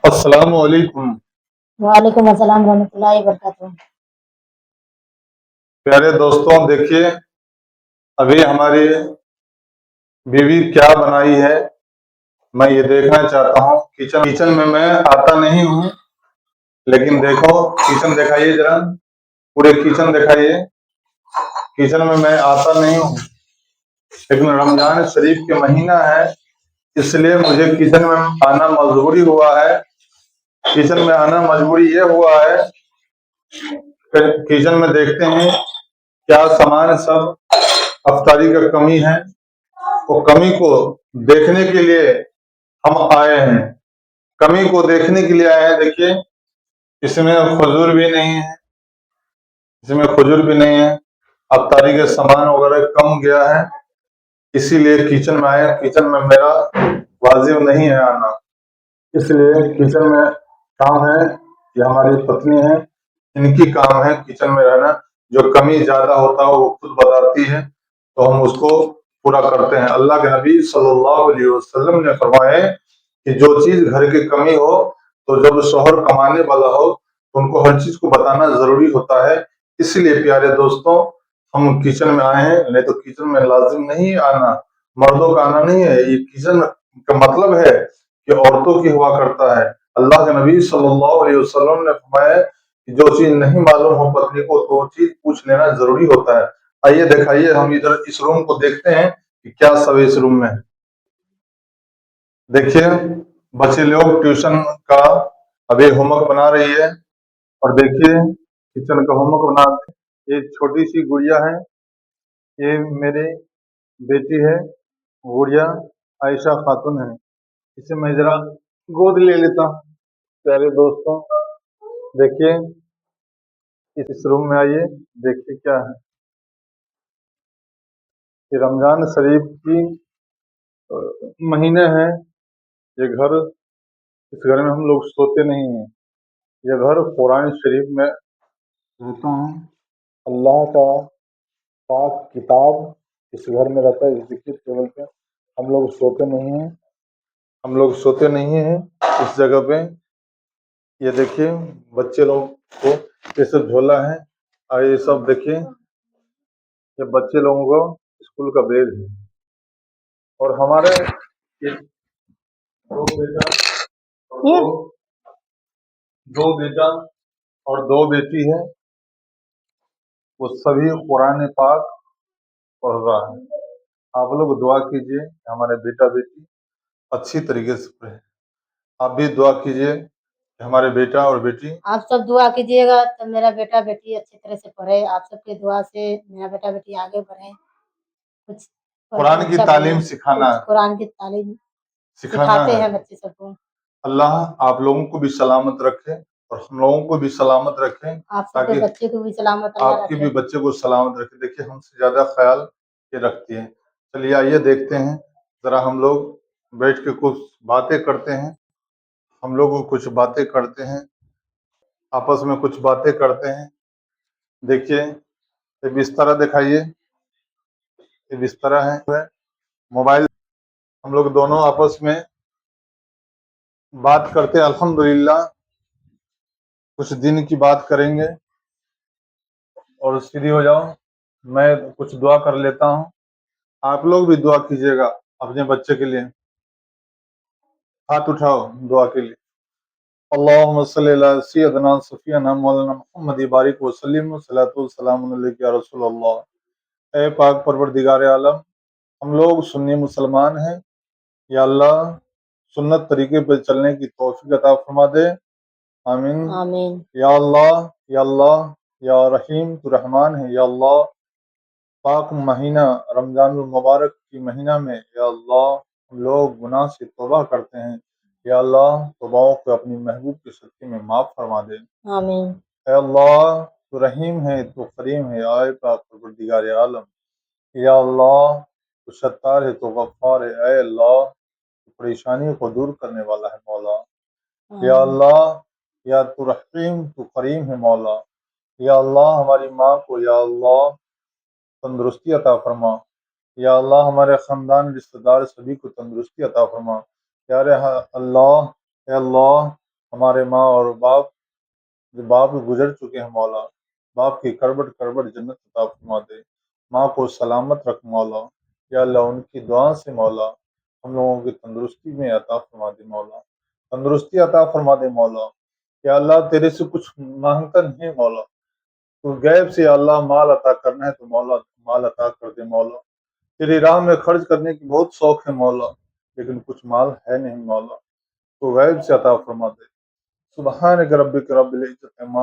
السلام علیکم وعلیکم السلام ورحمۃ اللہ وبرکاتہ۔ پیارے دوستوں، دیکھیے ابھی ہماری بیوی کیا بنائی ہے، میں یہ دیکھنا چاہتا ہوں۔ کچن میں آتا نہیں ہوں، لیکن دیکھو کچن دکھائیے ذرا، پورے کچن دکھائیے۔ کچن میں آتا نہیں ہوں، لیکن رمضان شریف کے مہینہ ہے، اس لیے مجھے کچن میں آنا مجبوری ہوا ہے۔ کچن میں آنا مجبوری یہ ہوا ہے کہ کچن میں دیکھتے ہیں کیا سامان سب افطاری کا کمی ہے، وہ کمی کو دیکھنے کے لیے ہم آئے ہیں۔ کمی کو دیکھنے کے لیے آئے ہیں۔ دیکھیے اس میں کھجور بھی نہیں ہے، افطاری کے سامان وغیرہ کم گیا ہے، اسی لیے کچن میں آئے۔ کچن میں میرا واجب نہیں ہے آنا، اس لیے کچن میں کام ہے، یہ ہماری پتنی ہے، ان کی کام ہے کچن میں رہنا۔ جو کمی زیادہ ہوتا ہے وہ خود بتاتی ہے، تو ہم اس کو پورا کرتے ہیں۔ اللہ کے نبی صلی اللہ علیہ وسلم نے فرمایا کہ جو چیز گھر کی کمی ہو، تو جب شوہر کمانے والا ہو تو ان کو ہر چیز کو بتانا ضروری ہوتا ہے۔ اس لیے پیارے دوستوں، ہم کچن میں آئے ہیں، نہیں تو کچن میں لازم نہیں آنا، مردوں کا آنا نہیں ہے۔ یہ کچن کا مطلب ہے کہ عورتوں کی ہوا کرتا ہے۔ اللہ کے نبی صلی اللہ علیہ وسلم نے فرمایا کہ جو چیز نہیں معلوم ہو پتنی کو تو وہ چیز پوچھ لینا ضروری ہوتا ہے۔ آئیے دکھائیے، ہم ادھر اس روم کو دیکھتے ہیں کہ کیا سب اس روم میں ہے۔ دیکھیے بچے لوگ ٹیوشن کا ابھی ہوم ورک بنا رہی ہے، اور دیکھیے کچن کا ہوم ورک بناتے۔ یہ چھوٹی سی گڑیا ہے، یہ میری بیٹی ہے، گڑیا عائشہ خاتون ہے۔ اسے میں ذرا گود لے لیتا ہوں۔ پیارے دوستوں دیکھیے اس روم میں آئیے، دیکھیے کیا ہے۔ یہ رمضان شریف کی مہینے ہیں۔ یہ گھر، اس گھر میں ہم لوگ سوتے نہیں ہیں، یہ گھر قرآن شریف میں رہتا ہوں۔ اللہ کا پاک کتاب اس گھر میں رہتا ہے، اس ٹیبل پہ ہم لوگ سوتے نہیں ہیں، اس جگہ پہ۔ یہ دیکھیے بچے لوگ کو یہ سب جھولا ہے، اور یہ سب دیکھیے یہ بچے لوگوں کو اسکول کا بیگ ہے۔ اور ہمارے دو بیٹا اور دو بیٹی ہے، وہ سبھی قرآن پاک پڑھ رہا ہے۔ آپ لوگ دعا کیجئے کہ ہمارے بیٹا بیٹی اچھی طریقے سے پڑھے۔ آپ بھی دعا کیجئے کہ ہمارے بیٹا اور بیٹی، آپ سب دعا کیجیے گا تو میرا بیٹا بیٹی اچھی طرح سے پڑھے۔ آپ سب کی دعا سے میرا بیٹا بیٹی آگے بڑھے، کچھ قرآن کی تعلیم سکھانا ہے، قرآن کی تعلیم سکھاتے ہیں بچے سب کو۔ اللہ آپ لوگوں کو بھی سلامت رکھے اور ہم لوگوں کو بھی سلامت رکھے، آپ سب کے بچے کو بھی سلامت اللہ آپ کے بھی بچے کو سلامت رکھے۔ دیکھیے ہم سے زیادہ خیال یہ رکھتی ہے۔ چلیے آئیے دیکھتے ہیں، ذرا ہم لوگ بیٹھ کے کچھ باتیں کرتے ہیں، آپس میں کچھ باتیں کرتے ہیں۔ دیکھیے یہ بستر دکھائیے، یہ بستر ہے، موبائل ہم لوگ دونوں آپس میں بات کرتے ہیں۔ الحمدللہ کچھ دن کی بات کریں گے، اور سیدھی ہو جاؤ، میں کچھ دعا کر لیتا ہوں، آپ لوگ بھی دعا کیجیے گا اپنے بچے کے لیے۔ ہاتھ اٹھاؤ دعا کے لیے۔ اللہم صلی علی سیدنا صفینا مولانا محمد بارک وسلم والصلاۃ والسلام علیک یا رسول اللہ۔ اے پاک پروردگار عالم، ہم لوگ سنی مسلمان ہیں، یا اللہ سنت طریقے پہ چلنے کی توفیق عطا فرما دے، آمین آمین۔ یا اللہ، یا اللہ، یا رحیم تو رحمان ہے، یا اللہ پاک مہینہ رمضان المبارک کی مہینہ میں یا اللہ ہم لوگ گناہ سے توبہ کرتے ہیں، یا اللہ توباؤں کو اپنی محبوب کے صدقے میں معاف فرما دے، آمین۔ اے اللہ تو رحیم ہے، تو کریم ہے، اے پاک پروردگار عالم، یا اللہ تو ستار ہے، تو غفار ہے، اے اللہ تو پریشانی کو دور کرنے والا ہے مولا، یا اللہ یا تو رحیم تو کریم ہے مولا، یا اللہ ہماری ماں کو یا اللہ تندرستی عطا فرما، یا اللہ ہمارے خاندان رشتہ دار سبھی کو تندرستی عطا فرما، یا اللہ، اے اللہ ہمارے ماں اور باپ گزر چکے ہیں مولا، باپ کی کربٹ کربٹ جنت عطا فرما دے، ماں کو سلامت رکھ مولا، یا اللہ ان کی دعا سے مولا ہم لوگوں کی تندرستی میں عطا فرما دے مولا، تندرستی عطا فرما دے مولا، یا اللہ تیرے سے کچھ مانگتا نہیں مولا، تو غیب سے یا اللہ مال عطا کرنا ہے تو مولا مال عطا کر دے مولا، تیری راہ میں خرچ کرنے کی بہت شوق ہے مولا، لیکن کچھ مال ہے نہیں مولا، تو غیب سے عطا فرما دے۔ سبحانک ربک رب العزت عما